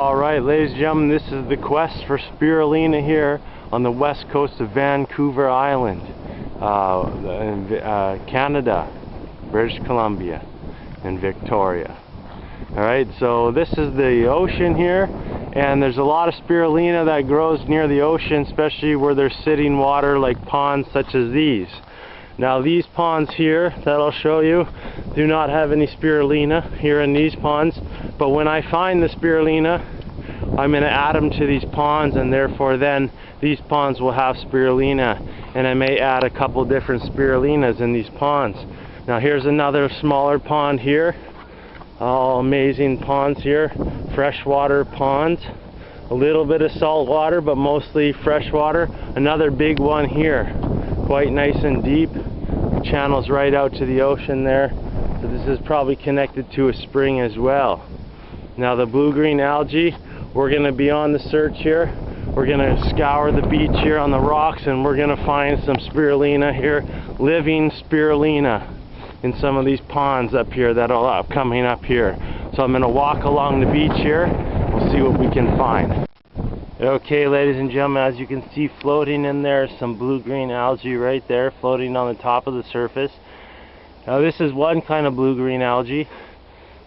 Alright, ladies and gentlemen, this is the quest for spirulina here on the west coast of Vancouver Island, in Canada, British Columbia, and Victoria. Alright, so this is the ocean here, and there's a lot of spirulina that grows near the ocean, especially where there's sitting water like ponds such as these. Now these ponds here that I'll show you do not have any spirulina here in these ponds, but when I find the spirulina, I'm going to add them to these ponds, and therefore then these ponds will have spirulina, and I may add a couple different spirulinas in these ponds. Now here's another smaller pond here. All amazing ponds here, freshwater ponds, a little bit of salt water but mostly freshwater. Another big one here, quite nice and deep, channels right out to the ocean there, so this is probably connected to a spring as well. Now the blue-green algae, we're going to be on the search here. We're going to scour the beach here on the rocks, and we're going to find some spirulina here, living spirulina in some of these ponds up here that are coming up here. So I'm going to walk along the beach here. We'll see what we can find. Okay, ladies and gentlemen, as you can see floating in there, some blue-green algae right there floating on the top of the surface. Now this is one kind of blue-green algae,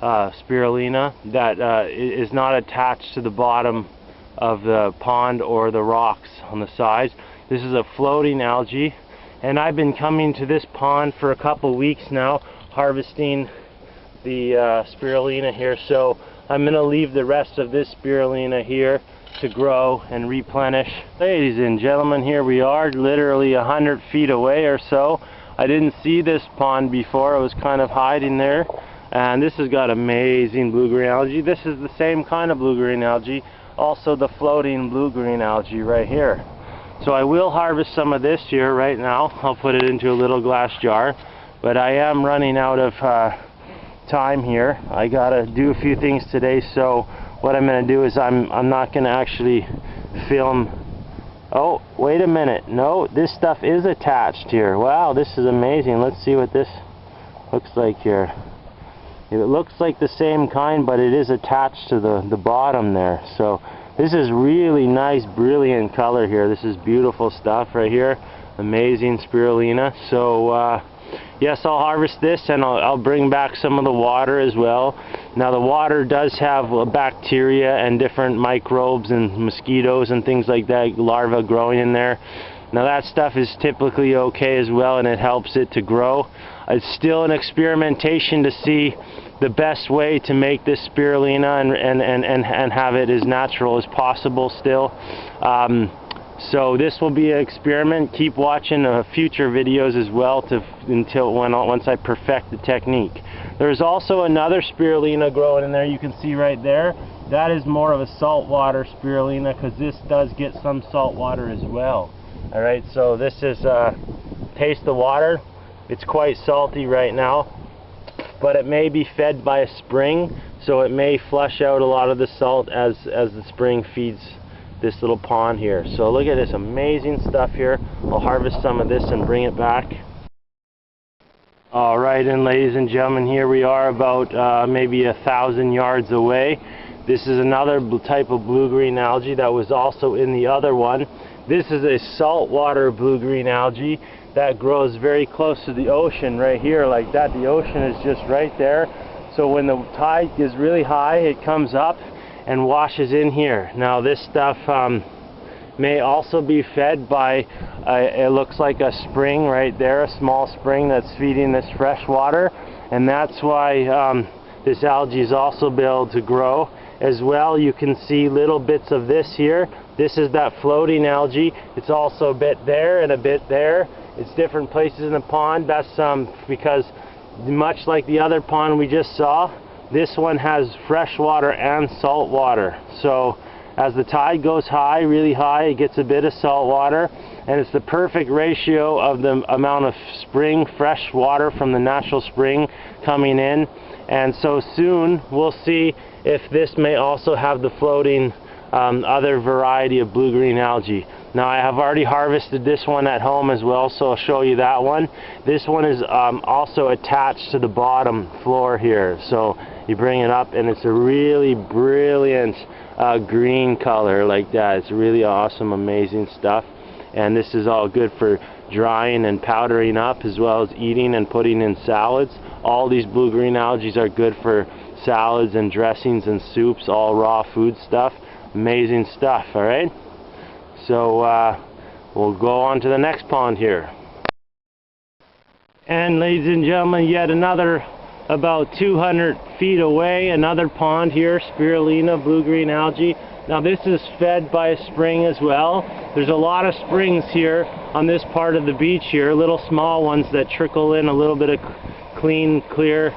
spirulina, that is not attached to the bottom of the pond or the rocks on the sides. This is a floating algae, and I've been coming to this pond for a couple weeks now, harvesting the spirulina here. So I'm going to leave the rest of this spirulina here to grow and replenish. Ladies and gentlemen, here we are, literally 100 feet away or so. I didn't see this pond before. I was kind of hiding there, and this has got amazing blue-green algae. This is the same kind of blue-green algae, also the floating blue-green algae right here. So I will harvest some of this here right now. I'll put it into a little glass jar, but I am running out of time here. I gotta do a few things today, so what I'm going to do is I'm not going to actually film. Oh, wait a minute. No, this stuff is attached here. Wow, this is amazing. Let's see what this looks like here. It looks like the same kind, but it is attached to the bottom there. So this is really nice, brilliant color here. This is beautiful stuff right here. Amazing spirulina. So yes, I'll harvest this, and I'll bring back some of the water as well. Now the water does have bacteria and different microbes and mosquitoes and things like that, larvae growing in there. Now that stuff is typically okay as well, and it helps it to grow. It's still an experimentation to see the best way to make this spirulina and have it as natural as possible still. So this will be an experiment. Keep watching future videos as well once I perfect the technique. There's also another spirulina growing in there. You can see right there. That is more of a saltwater spirulina, because this does get some salt water as well. All right, so this is taste the water. It's quite salty right now, but it may be fed by a spring, so it may flush out a lot of the salt as the spring feeds this little pond here. So look at this amazing stuff here. I'll harvest some of this and bring it back. Alright, and ladies and gentlemen, here we are about maybe 1,000 yards away. This is another type of blue-green algae that was also in the other one. This is a saltwater blue-green algae that grows very close to the ocean right here like that. The ocean is just right there. So when the tide is really high, it comes up and washes in here. Now this stuff may also be fed by it looks like a spring right there, a small spring that's feeding this fresh water, and that's why this algae is also able to grow as well. You can see little bits of this here. This is that floating algae. It's also a bit there and a bit there. It's different places in the pond. That's because much like the other pond we just saw, this one has fresh water and salt water. So as the tide goes high, really high, it gets a bit of salt water, and it's the perfect ratio of the amount of spring fresh water from the natural spring coming in. And so soon we'll see if this may also have the floating other variety of blue-green algae. Now I have already harvested this one at home as well, so I'll show you that one. This one is also attached to the bottom floor here, so You bring it up and it's a really brilliant green color like that. It's really awesome, amazing stuff. And this is all good for drying and powdering up, as well as eating and putting in salads. All these blue-green algae are good for salads and dressings and soups, all raw food stuff. Amazing stuff, alright? So we'll go on to the next pond here. And ladies and gentlemen, yet another, about 200 feet away, another pond here, Spirulina, blue-green algae. Now this is fed by a spring as well. There's a lot of springs here on this part of the beach here, little small ones that trickle in a little bit of clean, clear,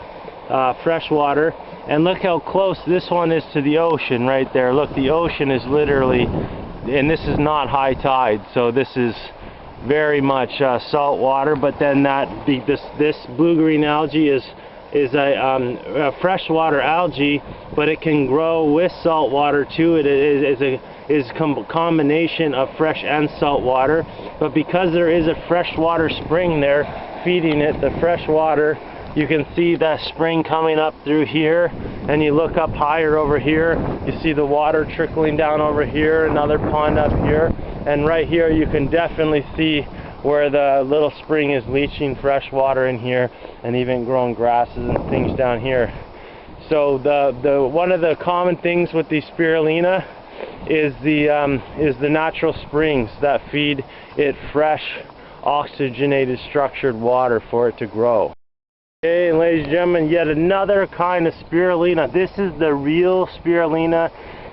fresh water. And look how close this one is to the ocean right there. Look, the ocean is literally, and this is not high tide, so this is very much salt water. But then this blue-green algae is a freshwater algae, but it can grow with salt water too. It is a combination of fresh and salt water. But because there is a freshwater spring there feeding it, the fresh water, you can see that spring coming up through here, and you look up higher over here, you see the water trickling down over here, another pond up here, and right here you can definitely see where the little spring is leaching fresh water in here, and even growing grasses and things down here. So the one of the common things with the spirulina is the natural springs that feed it fresh, oxygenated, structured water for it to grow. Okay, and ladies and gentlemen, yet another kind of spirulina. This is the real spirulina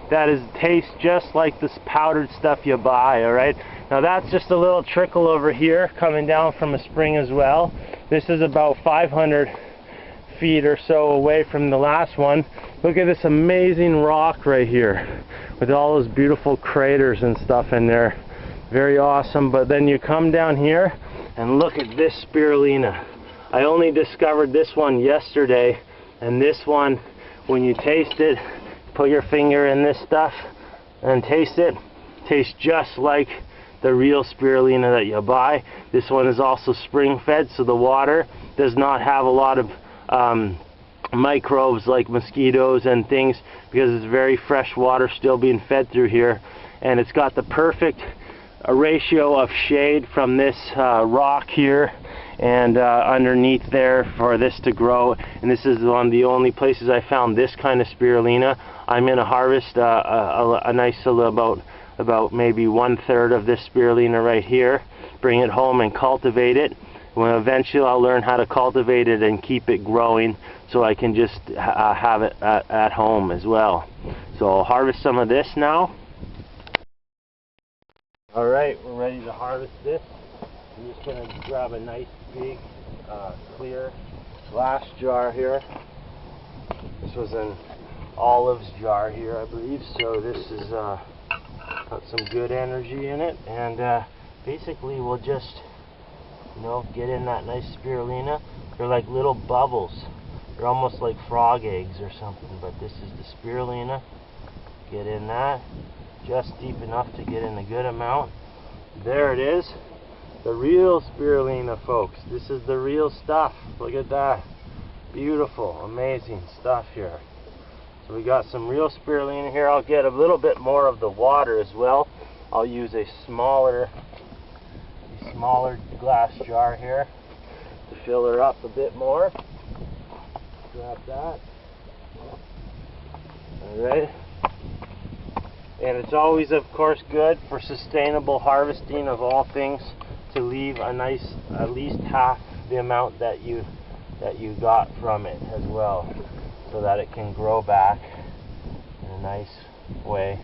that tastes just like this powdered stuff you buy, alright? Now that's just a little trickle over here coming down from a spring as well. This is about 500 feet or so away from the last one. Look at this amazing rock right here with all those beautiful craters and stuff in there. Very awesome. But then you come down here and look at this spirulina. I only discovered this one yesterday, and this one, when you taste it, put your finger in this stuff and taste it, tastes just like the real spirulina that you buy. This one is also spring fed, so the water does not have a lot of microbes like mosquitoes and things, because it's very fresh water still being fed through here. And it's got the perfect ratio of shade from this rock here and underneath there for this to grow. And this is one of the only places I found this kind of spirulina. I'm going to harvest a nice about maybe 1/3 of this spirulina right here, bring it home and cultivate it. Well, eventually I'll learn how to cultivate it and keep it growing, so I can just have it at home as well. So I'll harvest some of this now. Alright, we're ready to harvest this. I'm just going to grab a nice big clear glass jar here. This was an olives jar here, I believe, so this is got some good energy in it. And basically we'll just, you know, get in that nice spirulina. They're like little bubbles. They're almost like frog eggs or something, but this is the spirulina. Get in that just deep enough to get in a good amount. There it is. The real spirulina, folks. This is the real stuff. Look at that. Beautiful, amazing stuff here. So we got some real spirulina here. I'll get a little bit more of the water as well. I'll use a smaller glass jar here to fill her up a bit more. Grab that. Alright. And it's always, of course, good for sustainable harvesting of all things to leave a nice, at least half the amount that you got from it as well, so that it can grow back in a nice way,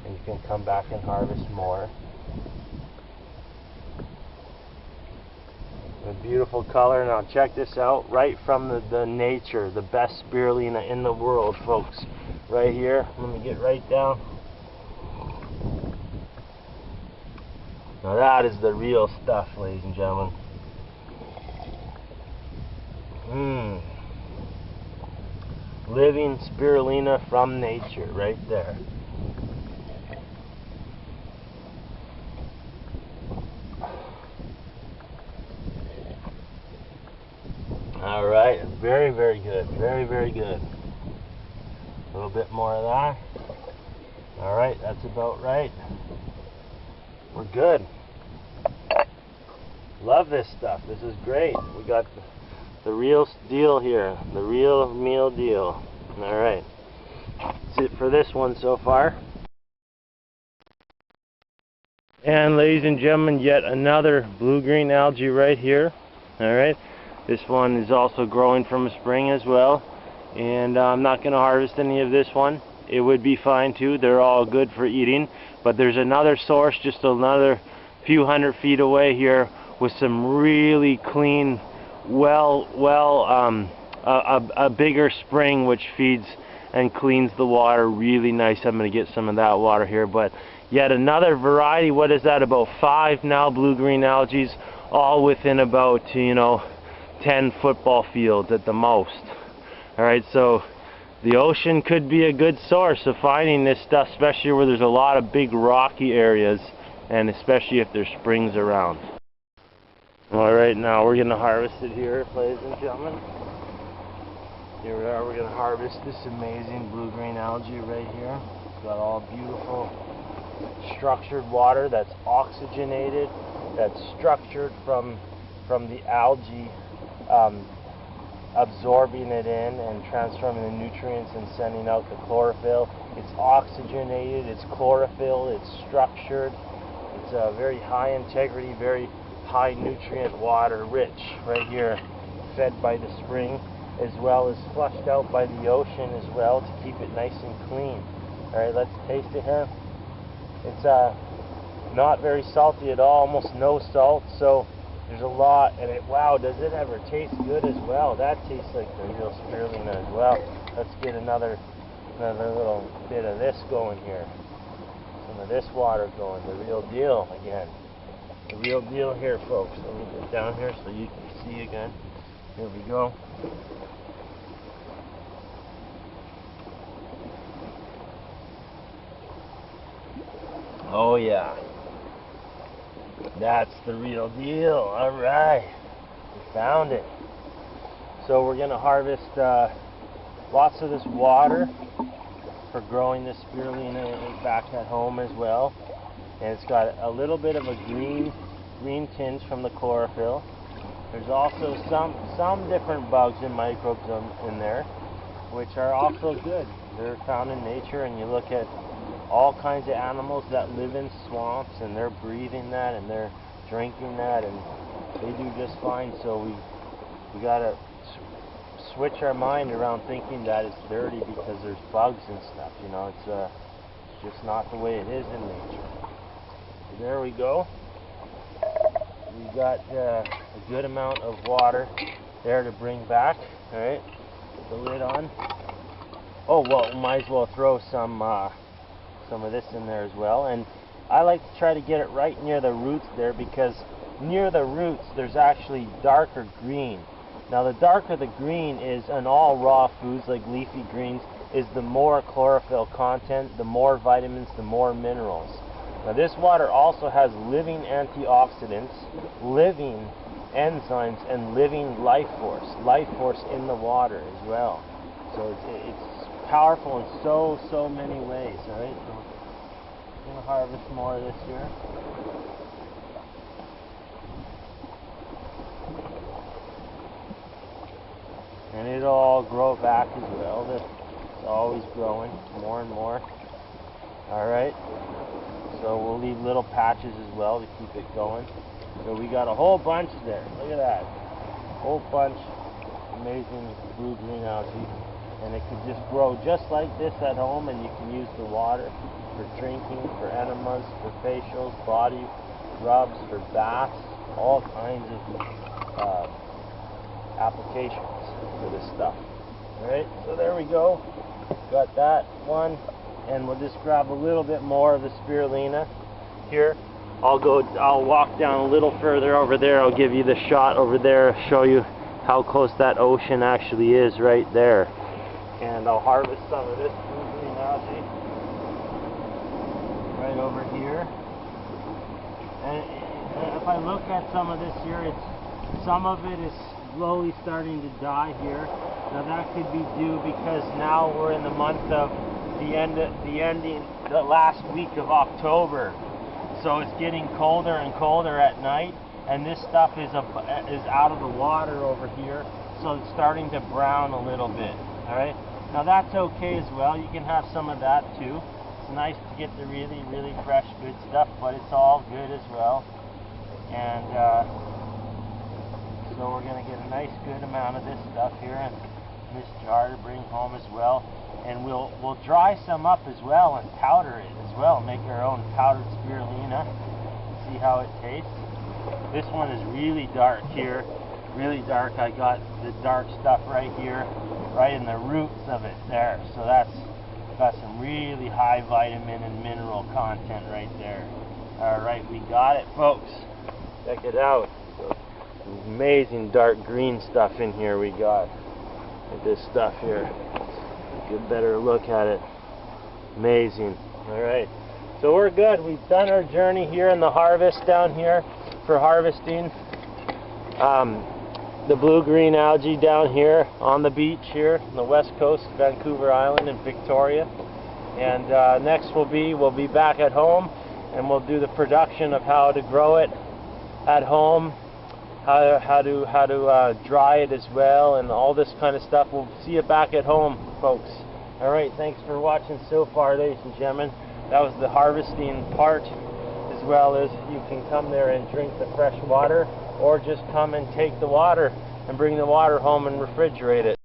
and you can come back and harvest more. A beautiful color. Now check this out, right from the nature, the best spirulina in the world, folks. Right here. Let me get right down. Now that is the real stuff, ladies and gentlemen. Living spirulina from nature, right there. Alright, very, very good. Very, very good. little bit more of that. Alright, that's about right. We're good. Love this stuff. This is great. We got the real deal here. The real meal deal. Alright. That's it for this one so far. And ladies and gentlemen, yet another blue-green algae right here. Alright. This one is also growing from a spring as well. And I'm not going to harvest any of this one. It would be fine too. They're all good for eating. But there's another source just another few hundred feet away here with some really clean, a bigger spring which feeds and cleans the water really nice. I'm going to get some of that water here. But yet another variety. What is that? About 5 now blue-green algae, all within about 10 football fields at the most. Alright, so the ocean could be a good source of finding this stuff, especially where there's a lot of big rocky areas, and especially if there's springs around. Alright, now we're going to harvest it here, ladies and gentlemen. Here we are, we're going to harvest this amazing blue-green algae right here. It's got all beautiful structured water that's oxygenated, that's structured from the algae absorbing it in and transforming the nutrients and sending out the chlorophyll. It's oxygenated, it's chlorophyll, it's structured. It's a very high integrity, very high nutrient water rich right here, fed by the spring, as well as flushed out by the ocean as well to keep it nice and clean. Alright, let's taste it here. It's not very salty at all, almost no salt, so there's a lot, and wow, does it ever taste good as well. That tastes like the real spirulina as well. Let's get another little bit of this going here. Some of this water going, the real deal again. The real deal here, folks. Let me get down here so you can see again. Here we go. Oh yeah. That's the real deal. Alright. We found it. So we're going to harvest lots of this water for growing this spirulina back at home as well. And it's got a little bit of a green tinge from the chlorophyll. There's also some different bugs and microbes in there, which are also good. They're found in nature, and you look at all kinds of animals that live in swamps, and they're breathing that and they're drinking that, and they do just fine. So we gotta switch our mind around thinking that it's dirty because there's bugs and stuff. It's just not the way it is in nature. So there we go. We got a good amount of water there to bring back. All right, put the lid on. Oh well, might as well throw some of this in there as well. And I like to try to get it right near the roots there, because near the roots there's actually darker green. Now the darker the green is in all raw foods like leafy greens, is the more chlorophyll content, the more vitamins, the more minerals. Now this water also has living antioxidants, living enzymes, and living life force in the water as well. So it's powerful in so many ways. All right, so I'm going to harvest more of this here. And it'll all grow back as well. It's always growing more and more. All right, so we'll leave little patches as well to keep it going. So we got a whole bunch there. Look at that, whole bunch. Amazing blue-green algae. And it can just grow just like this at home, and you can use the water for drinking, for enemas, for facials, body rubs, for baths, all kinds of applications for this stuff. Alright, so there we go. Got that one, and we'll just grab a little bit more of the spirulina here. I'll walk down a little further over there. I'll give you the shot over there, show you how close that ocean actually is right there. And I'll harvest some of this blue-green algae right over here. And if I look at some of this here, some of it is slowly starting to die here. Now that could be due because now we're in the month of the last week of October, so it's getting colder and colder at night, and this stuff is out of the water over here, so it's starting to brown a little bit. All right. Now that's okay as well. You can have some of that too. It's nice to get the really, really fresh, good stuff, but it's all good as well. And so we're going to get a nice, good amount of this stuff here in this jar to bring home as well. And we'll dry some up as well and powder it as well. Make our own powdered spirulina. See how it tastes. This one is really dark here. Really dark. I got the dark stuff right here, right in the roots of it there. So that's got some really high vitamin and mineral content right there. Alright, we got it, folks. Check it out. Amazing dark green stuff in here we got. Look at this stuff here. Get a better look at it. Amazing. Alright. So we're good. We've done our journey here in the harvest down here for harvesting the blue-green algae down here on the beach here on the west coast of Vancouver Island in Victoria. And next we'll be back at home, and we'll do the production of how to grow it at home, how to dry it as well, and all this kind of stuff. We'll see you back at home, folks. Alright, thanks for watching so far, ladies and gentlemen. That was the harvesting part, as well as you can come there and drink the fresh water, or just come and take the water and bring the water home and refrigerate it.